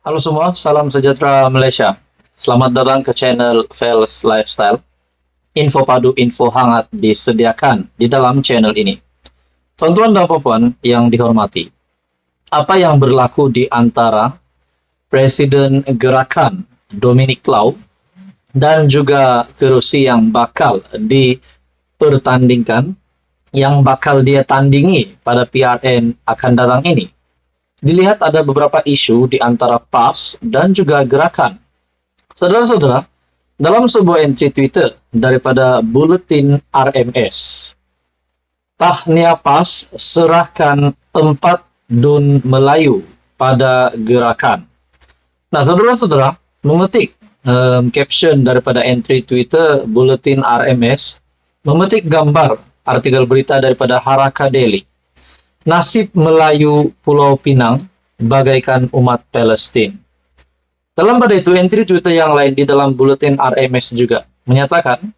Halo semua, salam sejahtera Malaysia. Selamat datang ke channel Fels Lifestyle. Info padu, info hangat disediakan di dalam channel ini. Tuan-tuan dan puan yang dihormati, apa yang berlaku di antara Presiden Gerakan Dominic Lau dan juga kerusi yang bakal dipertandingkan, yang bakal dia tandingi pada PRN akan datang ini? Dilihat ada beberapa isu di antara PAS dan juga gerakan. Saudara-saudara, dalam sebuah entry Twitter daripada Buletin RMS, Tahniah PAS serahkan 4 DUN Melayu pada gerakan. Nah, saudara-saudara, memetik caption daripada entry Twitter Buletin RMS, memetik gambar artikel berita daripada Haraka Daily. Nasib Melayu Pulau Pinang bagaikan umat Palestin. Dalam pada itu, entry Twitter yang lain di dalam Buletin RMS juga menyatakan,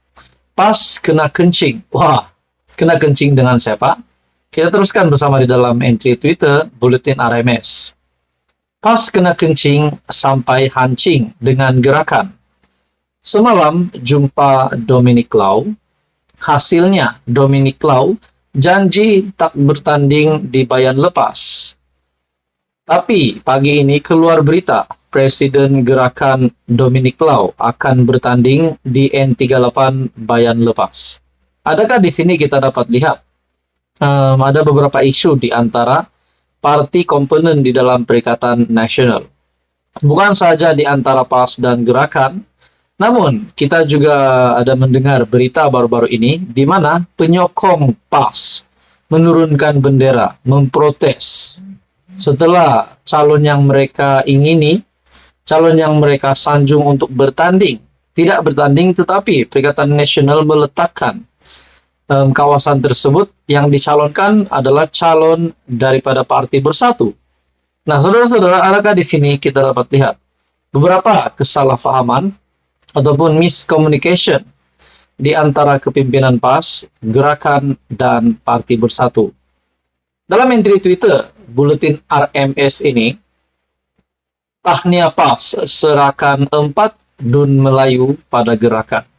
PAS kena kencing. Wah, kena kencing dengan siapa? Kita teruskan bersama di dalam entry Twitter Buletin RMS. PAS kena kencing sampai hancing dengan gerakan. Semalam jumpa Dominic Lau. Hasilnya Dominic Lau janji tak bertanding di Bayan Lepas. Tapi pagi ini keluar berita Presiden Gerakan Dominic Lau akan bertanding di N38 Bayan Lepas. Adakah di sini kita dapat lihat ada beberapa isu di antara parti komponen di dalam Perikatan Nasional. Bukan saja di antara PAS dan Gerakan, namun, kita juga ada mendengar berita baru-baru ini di mana penyokong PAS menurunkan bendera, memprotes setelah calon yang mereka ingini, calon yang mereka sanjung untuk bertanding, tidak bertanding tetapi Perikatan Nasional meletakkan kawasan tersebut yang dicalonkan adalah calon daripada Parti Bersatu. Nah, saudara-saudara, adakah di sini kita dapat lihat beberapa kesalahpahaman ataupun miscommunication di antara kepimpinan PAS, Gerakan, dan Parti Bersatu. Dalam entry Twitter Buletin RMS ini, Tahniah PAS serahkan 4 DUN Melayu pada Gerakan.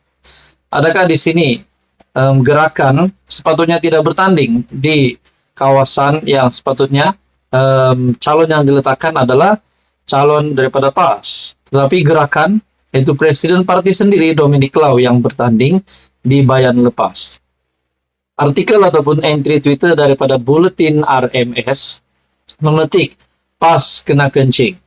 Adakah di sini Gerakan sepatutnya tidak bertanding di kawasan yang sepatutnya calon yang diletakkan adalah calon daripada PAS, tetapi Gerakan itu Presiden Parti sendiri, Dominic Lau, yang bertanding di Bayan Lepas. Artikel ataupun entry Twitter daripada Buletin RMS memetik PAS kena kencing.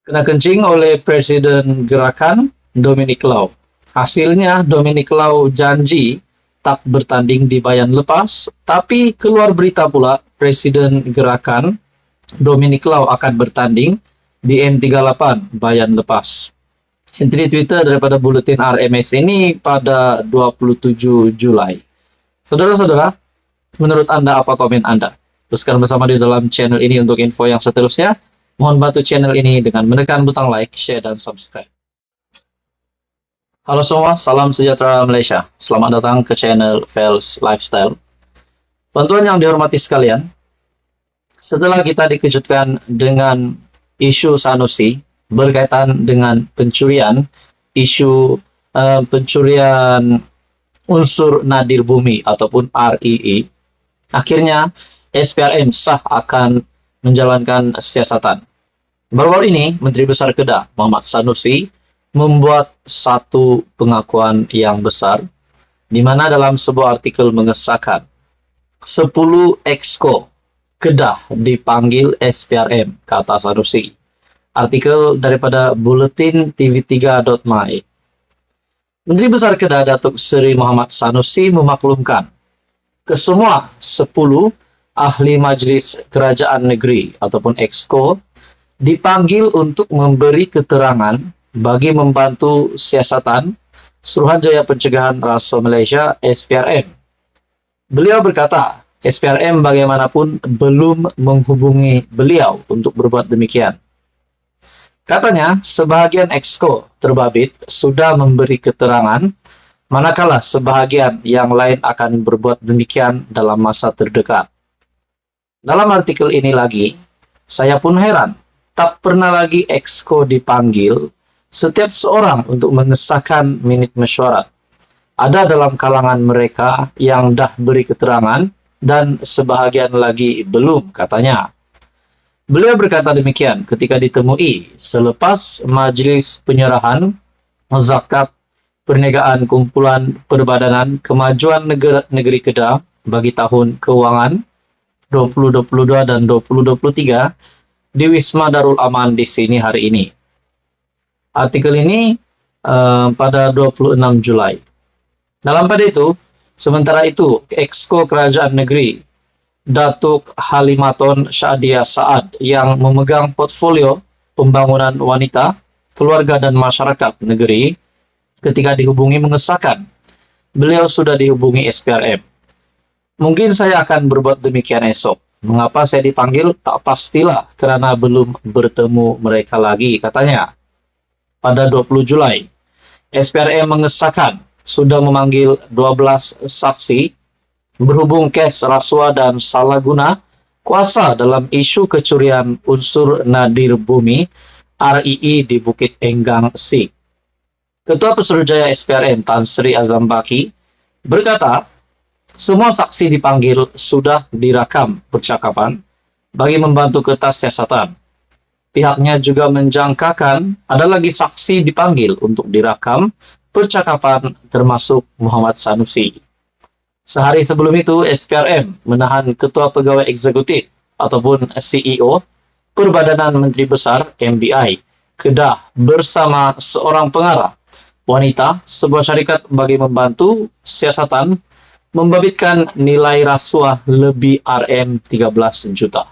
Kena kencing oleh Presiden Gerakan, Dominic Lau. Hasilnya, Dominic Lau janji tak bertanding di Bayan Lepas, tapi keluar berita pula Presiden Gerakan, Dominic Lau akan bertanding di N38 Bayan Lepas. Entry Twitter daripada Buletin RMS ini pada 27 Julai. Saudara-saudara, menurut Anda apa komen Anda? Teruskan bersama di dalam channel ini untuk info yang seterusnya. Mohon bantu channel ini dengan menekan butang like, share, dan subscribe. Halo semua, salam sejahtera Malaysia. Selamat datang ke channel Fels Lifestyle. Tuan-tuan yang dihormati sekalian, setelah kita dikejutkan dengan isu Sanusi berkaitan dengan pencurian, isu pencurian unsur nadir bumi ataupun REE, akhirnya SPRM sah akan menjalankan siasatan. Baru-baru ini, Menteri Besar Kedah Muhammad Sanusi membuat satu pengakuan yang besar, di mana dalam sebuah artikel mengesahkan 10 exco Kedah dipanggil SPRM, kata Sanusi. Artikel daripada Buletin TV3.my. Menteri Besar Kedah Datuk Seri Muhammad Sanusi memaklumkan kesemua 10 ahli Majlis Kerajaan Negeri ataupun exco dipanggil untuk memberi keterangan bagi membantu siasatan Suruhanjaya Pencegahan Rasuah Malaysia SPRM. Beliau berkata, SPRM bagaimanapun belum menghubungi beliau untuk berbuat demikian. Katanya, sebahagian exco terbabit sudah memberi keterangan, manakala sebahagian yang lain akan berbuat demikian dalam masa terdekat. Dalam artikel ini lagi, saya pun heran tak pernah lagi Exco dipanggil setiap seorang untuk mengesahkan minit mesyuarat. Ada dalam kalangan mereka yang dah beri keterangan dan sebahagian lagi belum, katanya. Beliau berkata demikian ketika ditemui selepas majlis penyerahan zakat perniagaan kumpulan perbadanan kemajuan negeri Kedah bagi tahun keuangan 2022 dan 2023 di Wisma Darul Aman di sini hari ini. Artikel ini pada 26 Julai. Pada itu, sementara itu, Exco Kerajaan Negeri Datuk Halimaton Syadia Saad yang memegang portfolio pembangunan wanita, keluarga dan masyarakat negeri ketika dihubungi mengesahkan beliau sudah dihubungi SPRM. Mungkin saya akan berbuat demikian esok. Mengapa saya dipanggil? Tak pastilah karena belum bertemu mereka lagi, katanya. Pada 20 Julai, SPRM mengesahkan sudah memanggil 12 saksi berhubung kes rasuah dan salah guna kuasa dalam isu kecurian unsur nadir bumi RII di Bukit Enggang Sik. Ketua Pesuruhjaya SPRM Tan Sri Azam Baki berkata, semua saksi dipanggil sudah direkam percakapan bagi membantu kertas siasatan. Pihaknya juga menjangkakan ada lagi saksi dipanggil untuk direkam percakapan termasuk Muhammad Sanusi. Sehari sebelum itu, SPRM menahan Ketua Pegawai Eksekutif ataupun CEO Perbadanan Menteri Besar MBI Kedah bersama seorang pengarah wanita sebuah syarikat bagi membantu siasatan membabitkan nilai rasuah lebih Rm13 juta.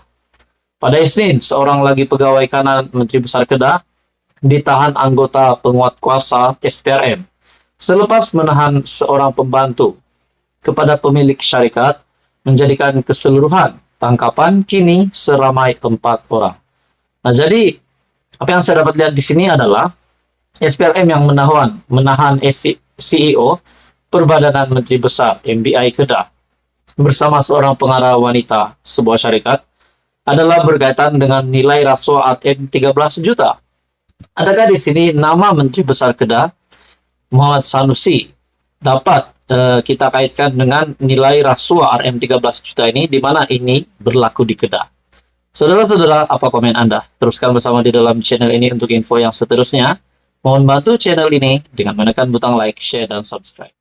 Pada Isnin, seorang lagi pegawai kanan Menteri Besar Kedah ditahan anggota penguat kuasa SPRM selepas menahan seorang pembantu kepada pemilik syarikat menjadikan keseluruhan tangkapan kini seramai 4 orang. Nah, jadi apa yang saya dapat lihat di sini adalah SPRM yang menahan CEO Perbadanan Menteri Besar MBI Kedah bersama seorang pengarah wanita sebuah syarikat adalah berkaitan dengan nilai rasuah Rm13 juta. Adakah di sini nama Menteri Besar Kedah Muhammad Sanusi dapat kita kaitkan dengan nilai rasuah Rm13 juta ini, di mana ini berlaku di Kedah? Saudara-saudara, apa komen Anda? Teruskan bersama di dalam channel ini untuk info yang seterusnya. Mohon bantu channel ini dengan menekan butang like, share, dan subscribe.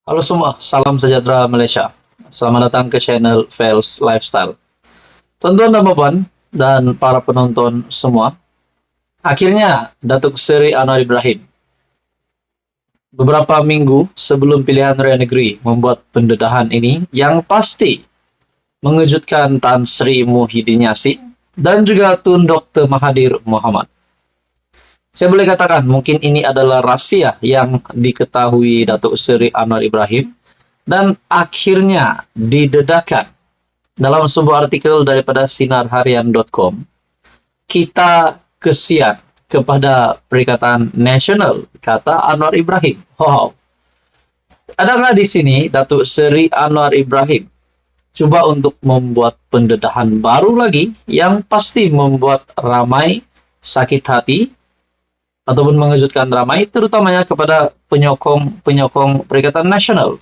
Halo semua, salam sejahtera Malaysia. Selamat datang ke channel Fels Lifestyle. Tuan-tuan dan puan dan para penonton semua, akhirnya Datuk Seri Anwar Ibrahim beberapa minggu sebelum pilihan raya negeri membuat pendedahan ini yang pasti mengejutkan Tan Sri Muhyiddin Yassin dan juga Tun Dr. Mahathir Mohamad. Saya boleh katakan mungkin ini adalah rahasia yang diketahui Datuk Seri Anwar Ibrahim dan akhirnya didedahkan dalam sebuah artikel daripada sinarharian.com. Kita kesian kepada Perikatan Nasional, kata Anwar Ibrahim. Wow. Adakah di sini Datuk Seri Anwar Ibrahim coba untuk membuat pendedahan baru lagi yang pasti membuat ramai sakit hati ataupun mengejutkan ramai, terutamanya kepada penyokong Perikatan Nasional.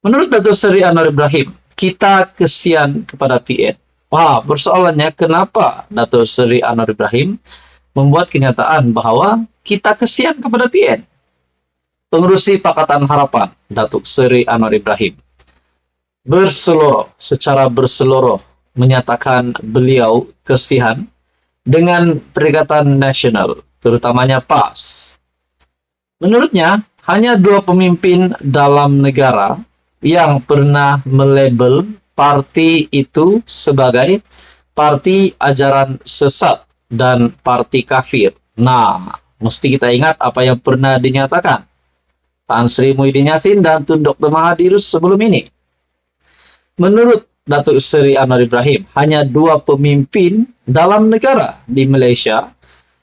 Menurut Datuk Seri Anwar Ibrahim, kita kesian kepada PN. Wah, persoalannya kenapa Datuk Seri Anwar Ibrahim membuat kenyataan bahwa kita kesian kepada PN? Pengerusi Pakatan Harapan, Datuk Seri Anwar Ibrahim, secara berseloroh menyatakan beliau kesian dengan Perikatan Nasional, terutamanya PAS. Menurutnya, hanya 2 pemimpin dalam negara yang pernah melabel parti itu sebagai parti ajaran sesat dan parti kafir. Nah, mesti kita ingat apa yang pernah dinyatakan Tan Sri Muhyiddin Yassin dan Tun Dr. Mahathir sebelum ini. Menurut Datuk Seri Anwar Ibrahim, hanya 2 pemimpin dalam negara di Malaysia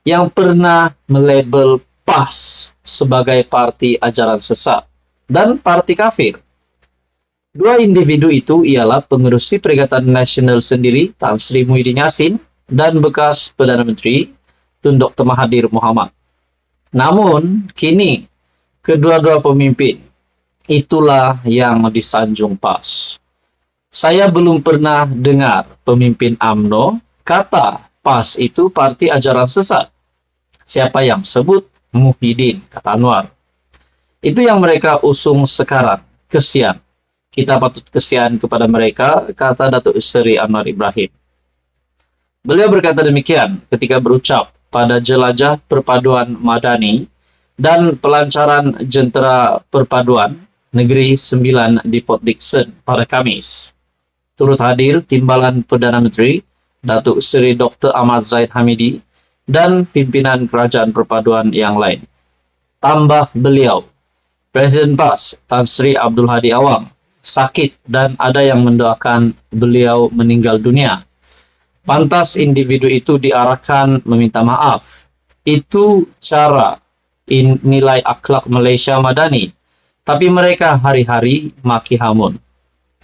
yang pernah melabel PAS sebagai parti ajaran sesat dan parti kafir. 2 individu itu ialah pengerusi Perikatan Nasional sendiri, Tan Sri Muhyiddin Yassin, dan bekas Perdana Menteri Tun Dr. Mahathir Mohamad. Namun, kini kedua-dua pemimpin itulah yang disanjung PAS. Saya belum pernah dengar pemimpin UMNO kata PAS itu parti ajaran sesat. Siapa yang sebut? Muhyiddin, kata Anwar. Itu yang mereka usung sekarang. Kesian. Kita patut kesian kepada mereka, kata Datuk Seri Anwar Ibrahim. Beliau berkata demikian ketika berucap pada Jelajah Perpaduan Madani dan Pelancaran Jentera Perpaduan Negeri 9 di Port Dickson pada Kamis. Turut hadir Timbalan Perdana Menteri Datuk Seri Dr. Ahmad Zahid Hamidi dan pimpinan Kerajaan Perpaduan yang lain. Tambah beliau, Presiden PAS Tan Sri Abdul Hadi Awang sakit dan ada yang mendoakan beliau meninggal dunia. Pantas individu itu diarahkan meminta maaf. Itu cara nilai akhlak Malaysia Madani. Tapi mereka hari-hari maki hamun.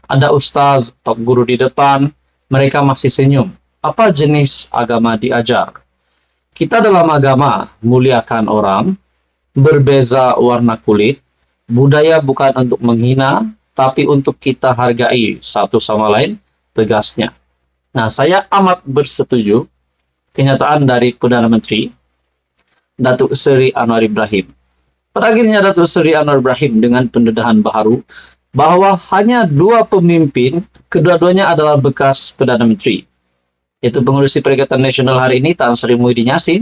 Ada ustaz, tok guru di depan, mereka masih senyum. Apa jenis agama diajar? Kita dalam agama muliakan orang, berbeza warna kulit, budaya bukan untuk menghina, tapi untuk kita hargai satu sama lain, tegasnya. Nah, saya amat bersetuju kenyataan dari Perdana Menteri Datuk Seri Anwar Ibrahim. Pada akhirnya Datuk Seri Anwar Ibrahim dengan pendedahan baharu bahwa hanya dua pemimpin, kedua-duanya adalah bekas Perdana Menteri. Yaitu pengurusi Perikatan Nasional hari ini Tan Sri Muhyiddin Yassin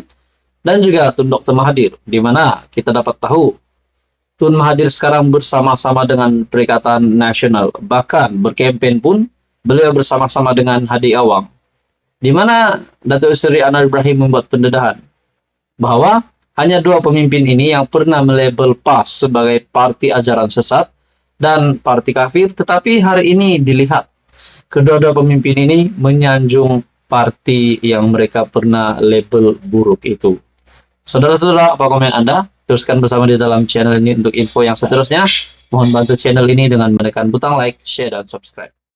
dan juga Tun Dr. Mahathir, di mana kita dapat tahu Tun Mahathir sekarang bersama-sama dengan Perikatan Nasional, bahkan berkempen pun beliau bersama-sama dengan Hadi Awang, di mana Datuk Seri Anwar Ibrahim membuat pendedahan bahwa hanya dua pemimpin ini yang pernah melabel PAS sebagai parti ajaran sesat dan parti kafir, tetapi hari ini dilihat kedua-dua pemimpin ini menyanjung parti yang mereka pernah label buruk itu. Saudara-saudara, apa komen Anda? Teruskan bersama di dalam channel ini untuk info yang seterusnya. Mohon bantu channel ini dengan menekan butang like, share, dan subscribe.